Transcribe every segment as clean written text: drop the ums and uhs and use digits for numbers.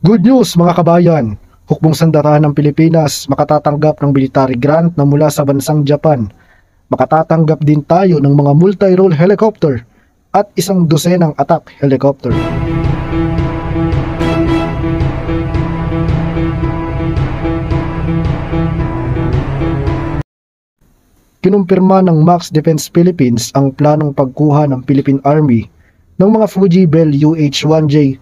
Good news mga kabayan! Hukbong sandaran ng Pilipinas makatatanggap ng military grant na mula sa bansang Japan. Makatatanggap din tayo ng mga multi-role helicopter at isang dosenang attack helicopter. Kinumpirma ng Max Defense Philippines ang planong pagkuha ng Philippine Army ng mga Fuji Bell UH-1J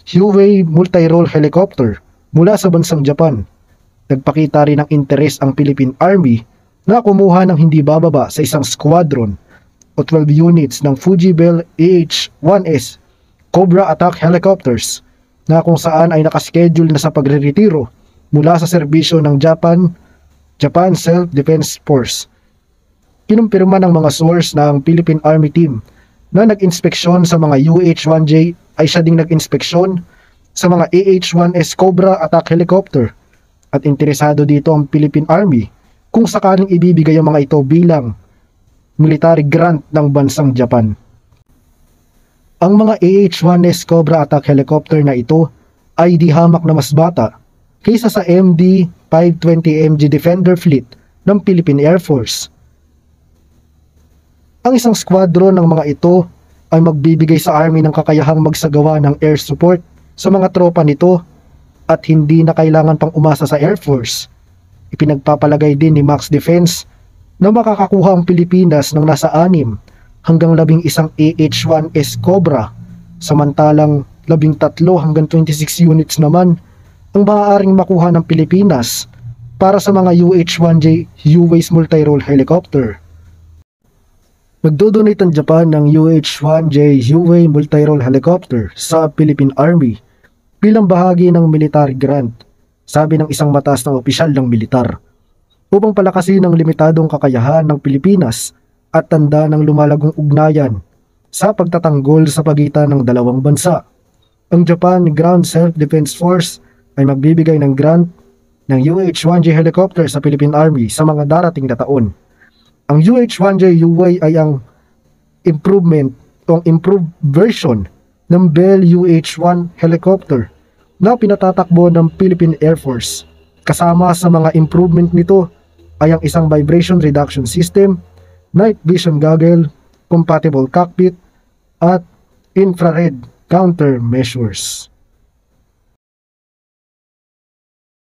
Huey multi-role helicopter mula sa bansang Japan. Nagpakita rin ng interes ang Philippine Army na kumuha ng hindi bababa sa isang squadron o 12 units ng Fuji Bell AH-1S Cobra attack helicopters na kung saan ay nakaschedule na sa pagre-retiro mula sa serbisyo ng Japan Self-Defense Force. Kinumpirma ng mga source na ang Philippine Army team na nag-inspeksyon sa mga UH-1J ay siya ding nag-inspeksyon sa mga AH-1S Cobra attack helicopter at interesado dito ang Philippine Army kung sakaling ibibigay ang mga ito bilang military grant ng bansang Japan. Ang mga AH-1S Cobra attack helicopter na ito ay di hamak na mas bata kaysa sa MD-520MG Defender fleet ng Philippine Air Force. Ang isang squadron ng mga ito ay magbibigay sa Army ng kakayahang magsagawa ng air support sa mga tropa nito at hindi na kailangan pang umasa sa Air Force. Ipinagpapalagay din ni Max Defense na makakakuha ang Pilipinas ng nasa 6 hanggang 11 AH-1S Cobra, samantalang 13 hanggang 26 units naman ang maaaring makuha ng Pilipinas para sa mga UH-1J Huey's multi-role helicopter. Nagdodonate ang Japan ng UH-1J Huey multi-role helicopter sa Philippine Army bilang bahagi ng military grant, sabi ng isang mataas na opisyal ng militar, upang palakasin ang limitadong kakayahan ng Pilipinas at tanda ng lumalagong ugnayan sa pagtatanggol sa pagitan ng dalawang bansa. Ang Japan Ground Self-Defense Force ay magbibigay ng grant ng UH-1J helicopter sa Philippine Army sa mga darating na taon. Ang UH-1J Huey ay ang improved version ng Bell UH-1 helicopter na pinatatakbo ng Philippine Air Force. Kasama sa mga improvement nito ay ang isang vibration reduction system, night vision goggle, compatible cockpit, at infrared countermeasures.